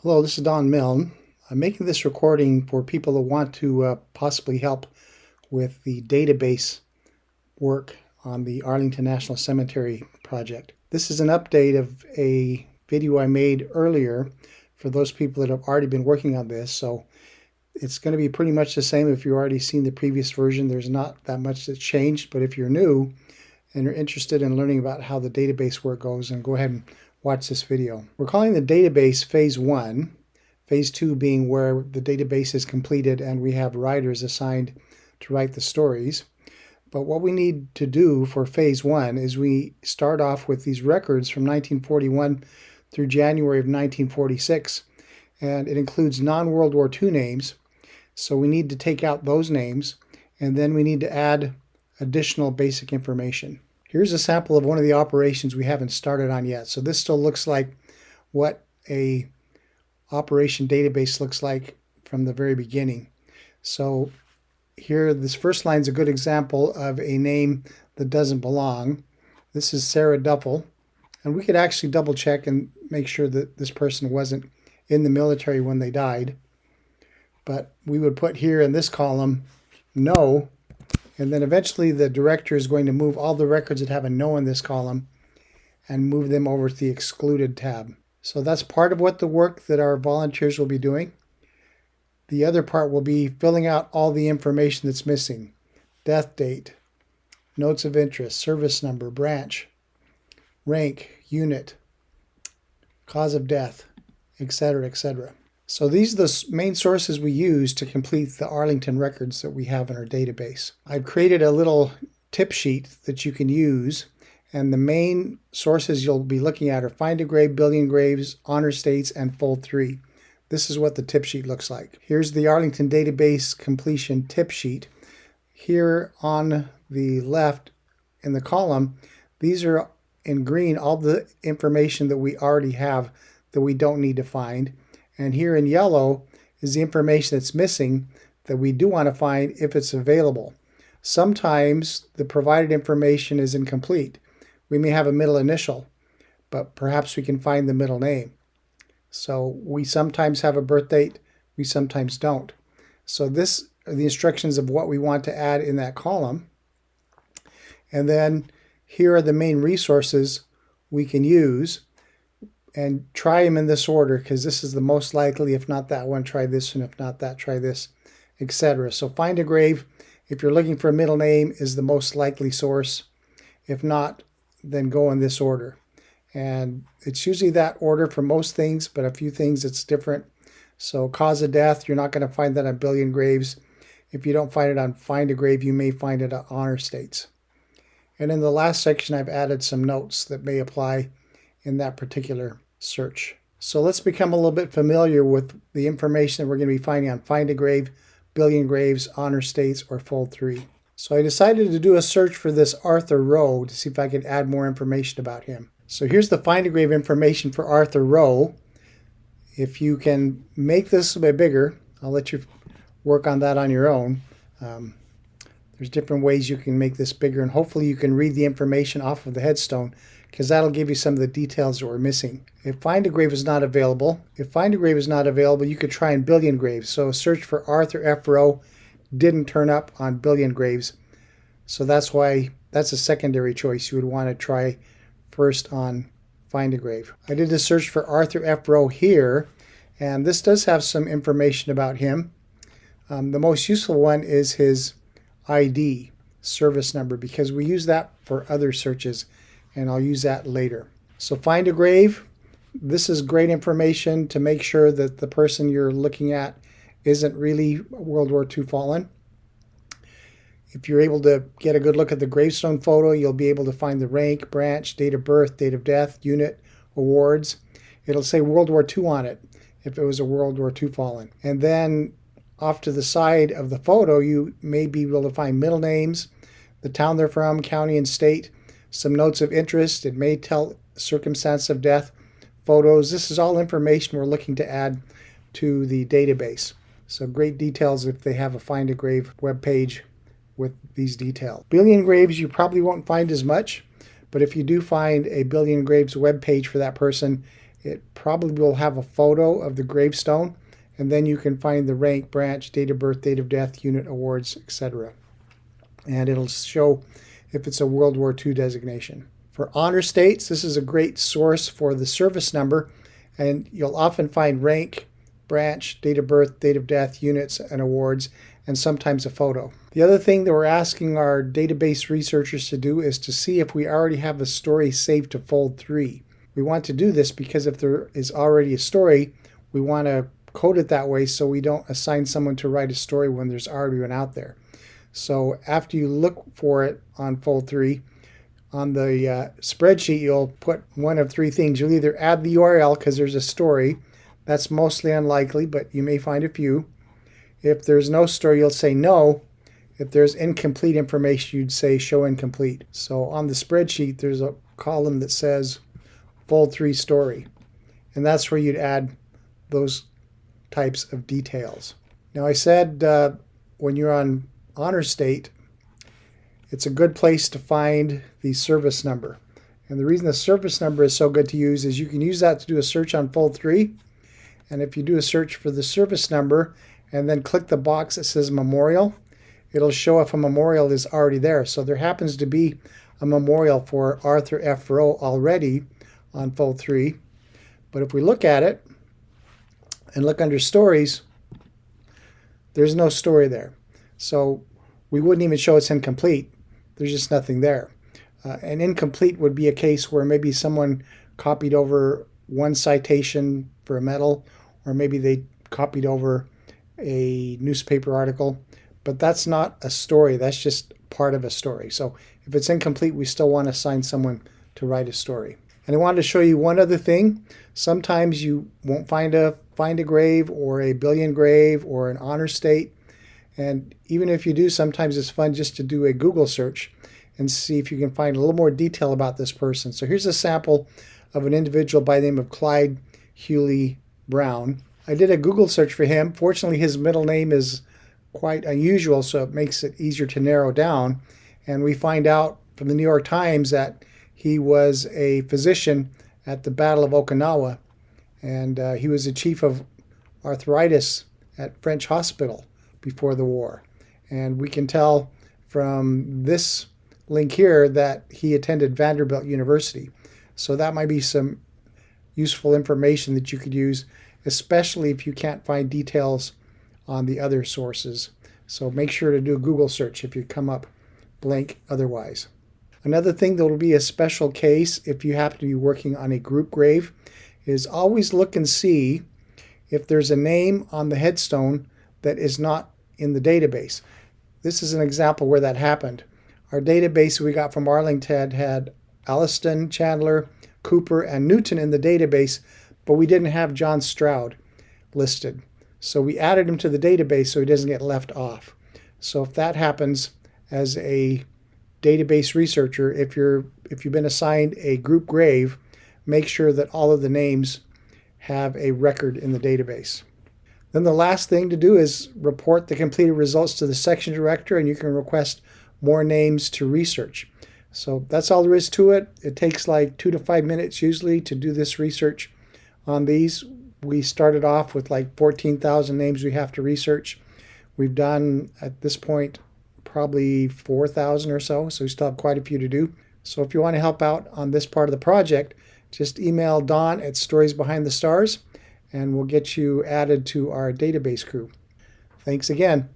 Hello, this is Don Milne. I'm making this recording for people who want to possibly help with the database work on the Arlington National Cemetery project. This is an update of a video I made earlier for those people that have already been working on this. So it's going to be pretty much the same if you've already seen the previous version. There's not that much that's changed, but if you're new and you're interested in learning about how the database work goes, then go ahead and watch this video. We're calling the database phase 1, phase 2 being where the database is completed and we have writers assigned to write the stories. But what we need to do for phase 1 is we start off with these records from 1941 through January of 1946, and it includes non-World War II names. So we need to take out those names, and then we need to add additional basic information. Here's a sample of one of the operations we haven't started on yet. So this still looks like what a operation database looks like from the very beginning. So here, this first line is a good example of a name that doesn't belong. This is Sarah Duffel, and we could actually double check and make sure that this person wasn't in the military when they died. But we would put here in this column, no. And then eventually the director is going to move all the records that have a no in this column and move them over to the excluded tab. So that's part of what the work that our volunteers will be doing. The other part will be filling out all the information that's missing. Death date, notes of interest, service number, branch, rank, unit, cause of death, etc., etc. So these are the main sources we use to complete the Arlington records that we have in our database. I've created a little tip sheet that you can use, and the main sources you'll be looking at are Find a Grave, Billion Graves, Honor States, and Fold 3. This is what the tip sheet looks like. Here's the Arlington database completion tip sheet. Here on the left in the column, these are in green all the information that we already have that we don't need to find. And here in yellow is the information that's missing that we do want to find if it's available. Sometimes the provided information is incomplete. We may have a middle initial, but perhaps we can find the middle name. So we sometimes have a birth date, we sometimes don't. So this are the instructions of what we want to add in that column. And then here are the main resources we can use. And try them in this order because this is the most likely. If not that one, try this one. If not that, try this, etc. So Find a Grave, if you're looking for a middle name, is the most likely source. If not, then go in this order. And it's usually that order for most things, but a few things it's different. So cause of death, you're not going to find that on Billion Graves. If you don't find it on Find a Grave, you may find it on Honor States. And in the last section, I've added some notes that may apply in that particular search. So let's become a little bit familiar with the information that we're going to be finding on Find a Grave, Billion Graves, Honor States, or Fold 3. So I decided to do a search for this Arthur Rowe to see if I could add more information about him. So here's the Find a Grave information for Arthur Rowe. If you can make this a bit bigger, I'll let you work on that on your own. There's different ways you can make this bigger, and hopefully you can read the information off of the headstone, because that'll give you some of the details that we're missing. If Find a Grave is not available, you could try in Billion Graves. So search for Arthur F. Rowe, didn't turn up on Billion Graves. So that's why that's a secondary choice. You would want to try first on Find a Grave. I did a search for Arthur F. Rowe here, and this does have some information about him. The most useful one is his ID, service number, because we use that for other searches, and I'll use that later. So Find a Grave, this is great information to make sure that the person you're looking at isn't really World War II fallen. If you're able to get a good look at the gravestone photo, you'll be able to find the rank, branch, date of birth, date of death, unit, awards. It'll say World War II on it if it was a World War II fallen. And then off to the side of the photo, you may be able to find middle names, the town they're from, county and state, some notes of interest. It may tell circumstance of death, photos. This is all information we're looking to add to the database. So great details if they have a Find a Grave webpage with these details. Billion Graves you probably won't find as much, but if you do find a Billion Graves webpage for that person, It probably will have a photo of the gravestone, and then you can find the rank, branch, date of birth, date of death, unit, awards, etc. And it'll show if it's a World War II designation. For honor states, this is a great source for the service number, and you'll often find rank, branch, date of birth, date of death, units, and awards, and sometimes a photo. The other thing that we're asking our database researchers to do is to see if we already have a story saved to fold 3. We want to do this because if there is already a story, we want to code it that way so we don't assign someone to write a story when there's already one out there. So after you look for it on fold 3, on the spreadsheet, you'll put one of 3 things. You'll either add the URL because there's a story. That's mostly unlikely, but you may find a few. If there's no story, you'll say no. If there's incomplete information, you'd say show incomplete. So on the spreadsheet, there's a column that says fold 3 story. And that's where you'd add those types of details. Now I said when you're on honor state, it's a good place to find the service number. And the reason the service number is so good to use is you can use that to do a search on fold 3. And if you do a search for the service number and then click the box that says memorial, it'll show if a memorial is already there. So there happens to be a memorial for Arthur F. Rowe already on fold 3. But if we look at it and look under stories, there's no story there. So we wouldn't even show it's incomplete. There's just nothing there. An incomplete would be a case where maybe someone copied over one citation for a medal, or maybe they copied over a newspaper article, but that's not a story. That's just part of a story. So if it's incomplete, we still want to assign someone to write a story. And I wanted to show you one other thing. Sometimes you won't find a grave or a billion grave or an honor state. And even if you do, sometimes it's fun just to do a Google search and see if you can find a little more detail about this person. So here's a sample of an individual by the name of Clyde Hewley Brown. I did a Google search for him. Fortunately, his middle name is quite unusual, so it makes it easier to narrow down. And we find out from the New York Times that he was a physician at the Battle of Okinawa, and he was the chief of arthritis at French Hospital before the war. And we can tell from this link here that he attended Vanderbilt University. So that might be some useful information that you could use, especially if you can't find details on the other sources. So make sure to do a Google search if you come up blank otherwise. Another thing that will be a special case if you happen to be working on a group grave is always look and see if there's a name on the headstone that is not in the database. This is an example where that happened. Our database we got from Arlington had Alliston, Chandler, Cooper, and Newton in the database, but we didn't have John Stroud listed. So we added him to the database so he doesn't get left off. So if that happens as a database researcher, if you've been assigned a group grave, make sure that all of the names have a record in the database. Then the last thing to do is report the completed results to the section director, and you can request more names to research. So that's all there is to it. It takes like 2 to 5 minutes usually to do this research on these. We started off with like 14,000 names we have to research. We've done at this point probably 4,000 or so, so we still have quite a few to do. So if you want to help out on this part of the project, just email Don at Stories Behind the Stars, and we'll get you added to our database crew. Thanks again.